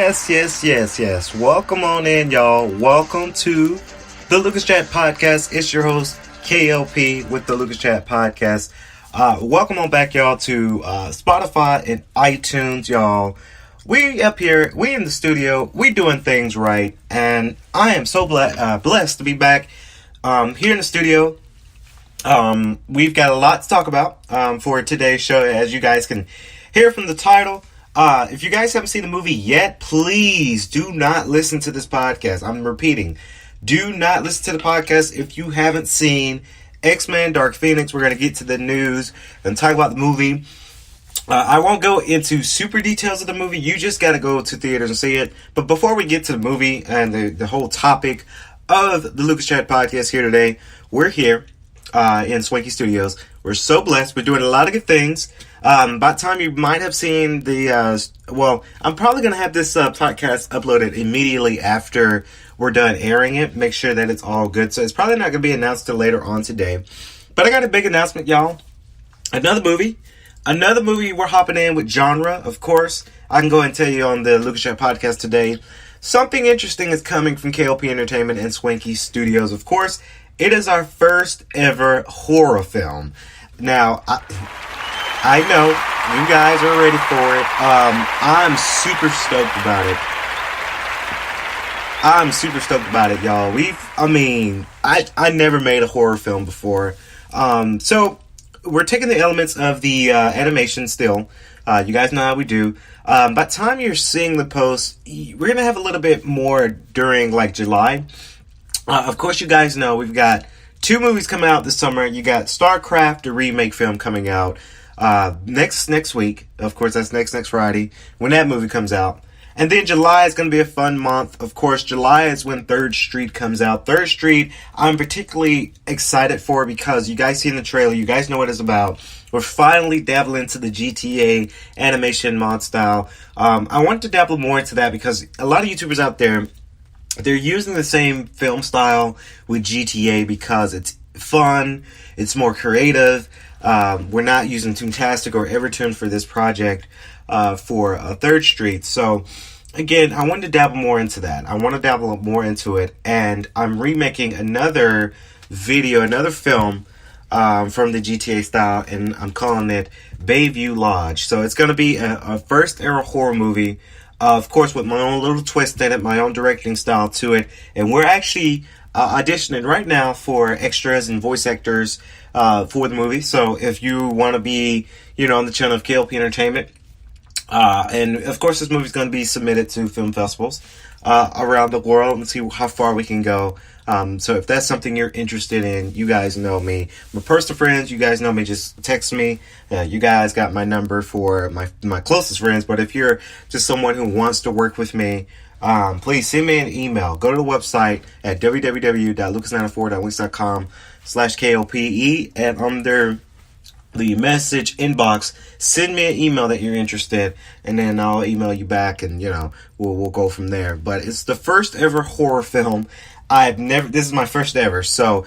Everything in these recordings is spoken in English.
Yes. Welcome on in, y'all. Welcome to the Lucas Chat Podcast. It's your host, K.L.P with the Lucas Chat Podcast. Welcome on back, y'all, to Spotify and iTunes, y'all. We up here, we in the studio, we doing things right, and I am so blessed to be back here in the studio. We've got a lot to talk about for today's show, as you guys can hear from the title. If you guys haven't seen the movie yet, please do not listen to this podcast. I'm repeating, do not listen to the podcast if you haven't seen X-Men Dark Phoenix. We're going to get to the news and talk about the movie. I won't go into super details of the movie. You just got to go to theaters and see it. But before we get to the movie and the whole topic of the Lucas Chat Podcast here today, we're here in Swanky Studios. We're so blessed. We're doing a lot of good things. By the time you might have seen the, I'm probably going to have this podcast uploaded immediately after we're done airing it. Make sure that it's all good. So it's probably not going to be announced till later on today. But I got a big announcement, y'all. Another movie we're hopping in with genre, of course. I can go and tell you on the Lucas Chat Podcast today. Something interesting is coming from K.L.P Entertainment and Swanky Studios, of course. It is our first ever horror film. Now, I know you guys are ready for it. I'm super stoked about it. Y'all. I never made a horror film before. So we're taking the elements of the animation still. You guys know how we do. By the time you're seeing the post, we're gonna have a little bit more during like July. Of course, you guys know we've got 2 movies coming out this summer. You got StarCraft, the remake film, coming out next week. Of course, that's next Friday when that movie comes out. And then July is going to be a fun month. Of course, July is when Third Street comes out. Third Street, I'm particularly excited for because you guys see in the trailer, you guys know what it's about. We're finally dabbling into the GTA animation mod style. I want to dabble more into that because a lot of YouTubers out there, they're using the same film style with GTA because it's fun, it's more creative. We're not using Toontastic or Evertoon for this project for Third Street. So, again, I wanted to dabble more into that. I want to dabble more into it. And I'm remaking another film from the GTA style, and I'm calling it Bayview Lodge. So it's going to be a first-era horror movie. Of course, with my own little twist in it, my own directing style to it. And we're actually auditioning right now for extras and voice actors for the movie. So if you want to be, on the channel of K.L.P Entertainment, and of course this movie's going to be submitted to film festivals around the world and see how far we can go. So if that's something you're interested in, you guys know me. My personal friends, you guys know me, just text me. You guys got my number for my closest friends. But if you're just someone who wants to work with me, please send me an email. Go to the website at www.lucas94.wix.com/KLPE, and under the message inbox, send me an email that you're interested, and then I'll email you back, and we'll go from there. But it's the first ever horror film. This is my first ever, so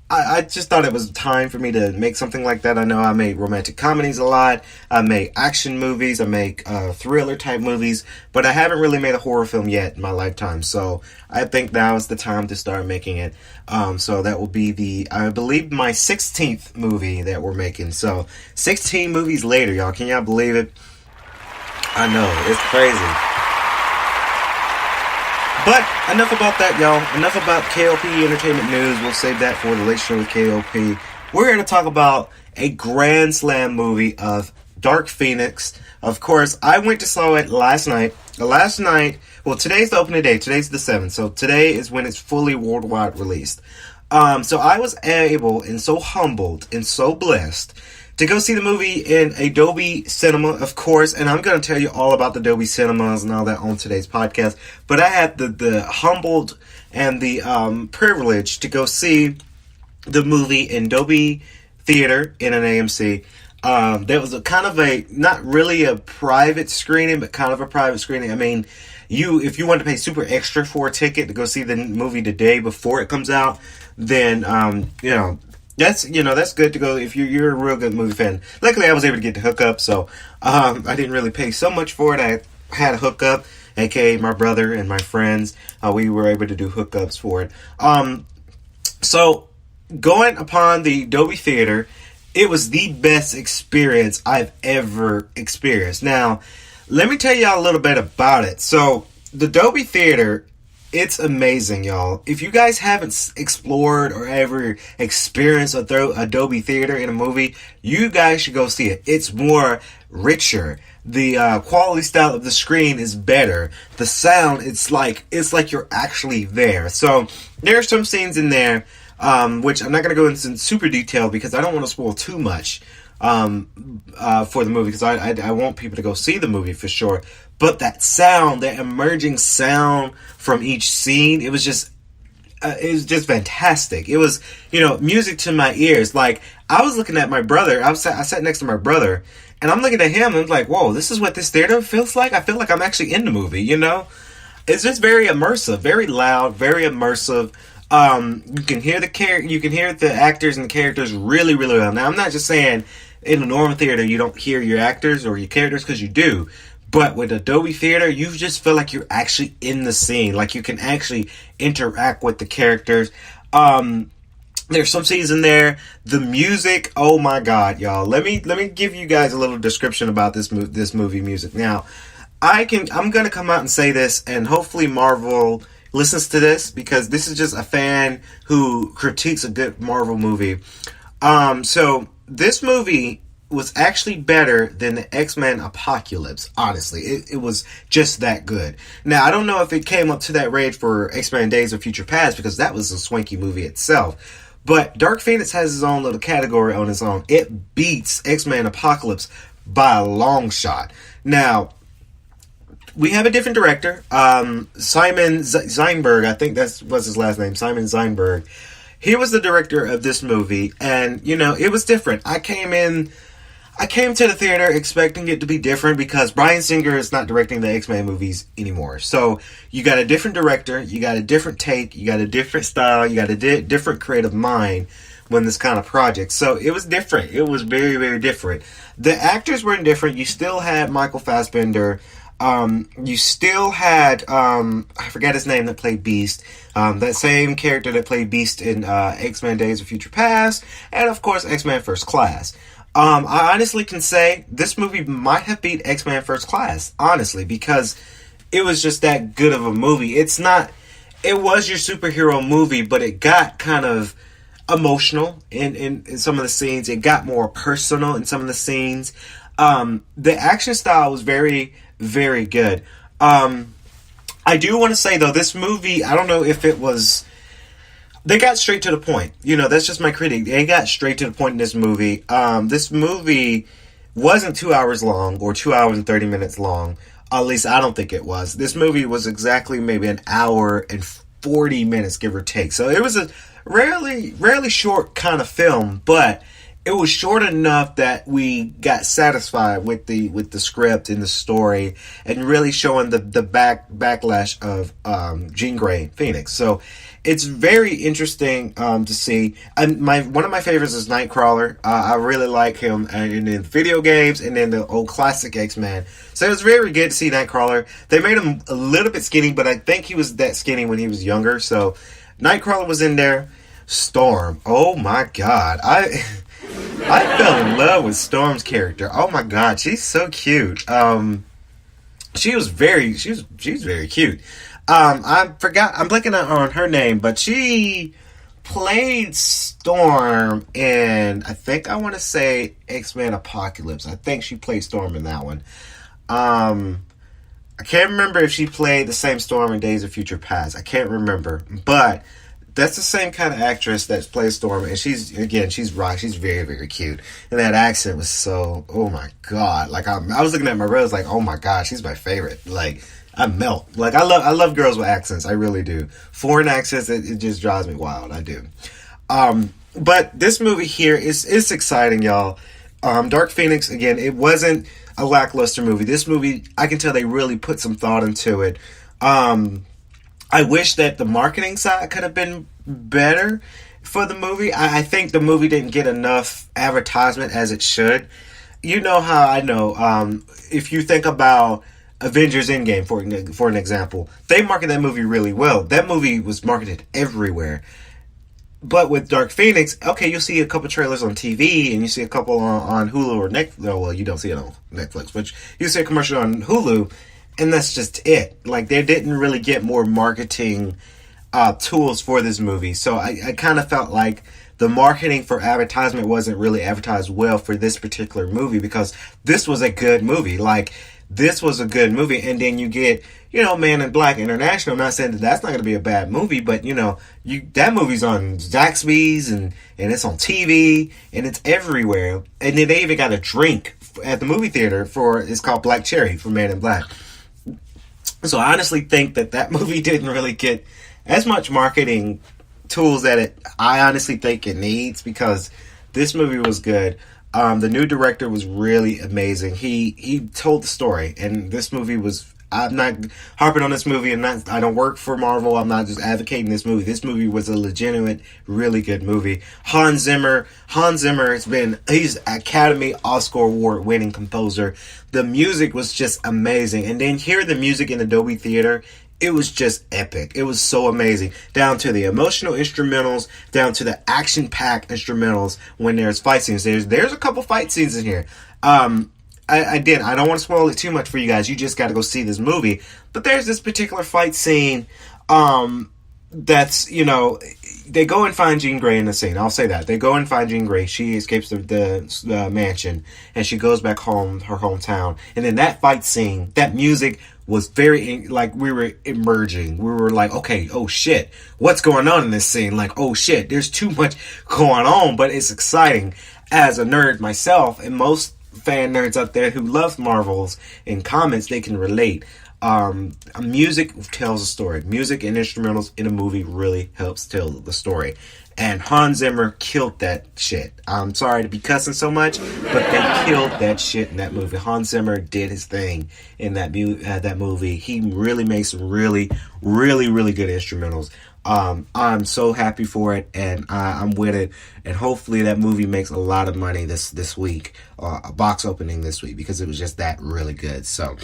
I just thought it was time for me to make something like that. I know I make romantic comedies a lot, I make action movies, I make thriller type movies, but I haven't really made a horror film yet in my lifetime, so I think now is the time to start making it. So that will be I believe, my 16th movie that we're making. So 16 movies later, y'all. Can y'all believe it? I know, it's crazy. But enough about that, y'all. Enough about K.L.P Entertainment news. We'll save that for the late show with K.L.P. We're here to talk about a grand slam movie of Dark Phoenix. Of course, I went to saw it last night. Well, today's the opening day. Today's the 7th. So today is when it's fully worldwide released. So I was able and so humbled and so blessed to go see the movie in Adobe Cinema, of course, and I'm going to tell you all about the Adobe Cinemas and all that on today's podcast, but I had the humbled and the privilege to go see the movie in Adobe Theater in an AMC. There was not really a private screening, but kind of a private screening. I mean, if you want to pay super extra for a ticket to go see the movie the day before it comes out, then, that's good to go if you're a real good movie fan. Luckily, I was able to get the hookup, so I didn't really pay so much for it. had a hookup, aka my brother and my friends. We were able to do hookups for it. So going upon the Dolby Theater, it was the best experience I've ever experienced. Now, let me tell y'all a little bit about it. So the Dolby Theater, it's amazing, y'all. If you guys haven't explored or ever experienced a Dolby Theater in a movie, you guys should go see it. It's more richer. The quality style of the screen is better. The sound, it's like you're actually there. So there are some scenes in there, which I'm not going to go into super detail because I don't want to spoil too much for the movie, because I want people to go see the movie for sure. But that sound, that emerging sound from each scene, it was just fantastic. It was, music to my ears. Like, I was looking at my brother. I sat next to my brother, and I'm looking at him, and I'm like, whoa, this is what this theater feels like? I feel like I'm actually in the movie, It's just very immersive, very loud, very immersive. You can hear the actors and the characters really, really well. Now, I'm not just saying in a normal theater you don't hear your actors or your characters, because you do. But with Dolby Theater, you just feel like you're actually in the scene. Like, you can actually interact with the characters. There's some scenes in there. The music, oh my God, y'all. Let me give you guys a little description about this movie music. Now, I'm gonna come out and say this, and hopefully Marvel listens to this, because this is just a fan who critiques a good Marvel movie. So this movie was actually better than the X-Men Apocalypse. Honestly, it was just that good. Now, I don't know if it came up to that range for X-Men Days of Future Past, because that was a swanky movie itself. But Dark Phoenix has his own little category on its own. It beats X-Men Apocalypse by a long shot. Now, we have a different director, Simon Zeinberg. I think that was his last name, Simon Zeinberg. He was the director of this movie, and it was different. I came to the theater expecting it to be different, because Bryan Singer is not directing the X-Men movies anymore. So you got a different director, you got a different take, you got a different style, you got a different creative mind when this kind of project. So it was different. It was very, very different. The actors weren't different. You still had Michael Fassbender. You still had, I forgot his name, that played Beast. That same character that played Beast in X-Men Days of Future Past, and of course X-Men First Class. I honestly can say this movie might have beat X-Men First Class, honestly, because it was just that good of a movie. It was your superhero movie, but it got kind of emotional in some of the scenes. It got more personal in some of the scenes. The action style was very, very good. I do want to say, though, this movie, I don't know if it was... They got straight to the point. That's just my critique. They got straight to the point in this movie. This movie wasn't 2 hours long, or 2 hours and 30 minutes long. At least I don't think it was. This movie was exactly maybe an hour and 40 minutes, give or take. So it was a rarely short kind of film, but it was short enough that we got satisfied with the script and the story, and really showing the backlash of Jean Grey Phoenix. So it's very interesting to see. And one of my favorites is Nightcrawler. I really like him in the video games and in the old classic X-Men. So it was very good to see Nightcrawler. They made him a little bit skinny, but I think he was that skinny when he was younger. So Nightcrawler was in there. Storm. Oh my God. I fell in love with Storm's character. Oh my God, she's so cute. She's very cute. I'm blanking on her name, but she played Storm in, I think I want to say X-Men Apocalypse. I think she played Storm in that one. I can't remember if she played the same Storm in Days of Future Past. I can't remember, but that's the same kind of actress that plays Storm, and she's right. She's very, very cute, and that accent was so, oh my God. Like, I was looking at my rose like, oh my God, she's my favorite. Like, I melt. Like, I love girls with accents. I really do. Foreign accents, it just drives me wild. I do. But this movie here is exciting, y'all. Dark Phoenix, again, it wasn't a lackluster movie. This movie, I can tell they really put some thought into it. I wish that the marketing side could have been better for the movie. I think the movie didn't get enough advertisement as it should. You know how I know. If you think about Avengers Endgame, for an example. They marketed that movie really well. That movie was marketed everywhere. But with Dark Phoenix, okay, you'll see a couple trailers on TV, and you see a couple on Hulu or Netflix. Well, you don't see it on Netflix, but you see a commercial on Hulu, and that's just it. Like, they didn't really get more marketing tools for this movie. So I kind of felt like the marketing for advertisement wasn't really advertised well for this particular movie, because this was a good movie. Like, this was a good movie. And then you get, Man in Black International. I'm not saying that that's not going to be a bad movie, but, that movie's on Zaxby's and it's on TV and it's everywhere. And then they even got a drink at the movie theater it's called Black Cherry for Man in Black. So I honestly think that movie didn't really get as much marketing tools that I honestly think it needs, because this movie was good. The new director was really amazing. He told the story, and this movie was. I'm not harping on this movie, and I don't work for Marvel. I'm not just advocating this movie. This movie was a legitimate, really good movie. Hans Zimmer he's Academy Oscar Award winning composer. The music was just amazing, and then hear the music in the Dolby Theater. It was just epic. It was so amazing. Down to the emotional instrumentals, down to the action-packed instrumentals when there's fight scenes. There's a couple fight scenes in here. I don't want to spoil it too much for you guys. You just got to go see this movie. But there's this particular fight scene that's, they go and find Jean Grey in the scene. I'll say that. They go and find Jean Grey. She escapes the mansion, and she goes back home, her hometown. And then that fight scene, that music was very, like, we were emerging. We were like, okay, oh shit, what's going on in this scene? Like, oh shit, there's too much going on, but it's exciting. As a nerd myself, and most fan nerds out there who love Marvels and comics, they can relate. Music tells a story. Music and instrumentals in a movie really helps tell the story. And Hans Zimmer killed that shit. I'm sorry to be cussing so much, but they killed that shit in that movie. Hans Zimmer did his thing in that movie. He really makes some really, really, really good instrumentals. I'm so happy for it, and I'm with it. And hopefully that movie makes a lot of money this week, a box opening this week, because it was just that really good. So,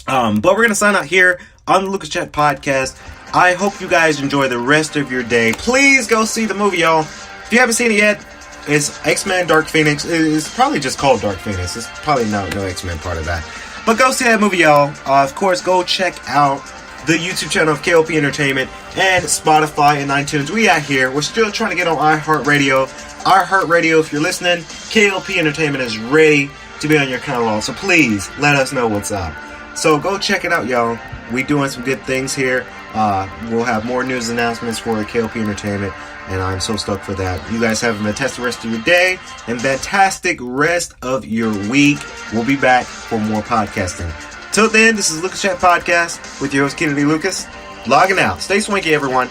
but we're going to sign out here on the Lucas Chat Podcast. I hope you guys enjoy the rest of your day. Please go see the movie, y'all. If you haven't seen it yet, it's X-Men Dark Phoenix. It's probably just called Dark Phoenix. It's probably no X-Men part of that. But go see that movie, y'all. Of course, go check out the YouTube channel of K.L.P Entertainment and Spotify and iTunes. We out here. We're still trying to get on iHeartRadio. iHeartRadio, if you're listening, K.L.P Entertainment is ready to be on your catalog. So please let us know what's up. So go check it out, y'all. We doing some good things here. We'll have more news announcements for K.L.P Entertainment, and I'm so stoked for that. You guys have a fantastic rest of your day and fantastic rest of your week. We'll be back for more podcasting. Till then, this is Lucas Chat Podcast with your host, Kennedy Lucas, logging out. Stay swanky, everyone.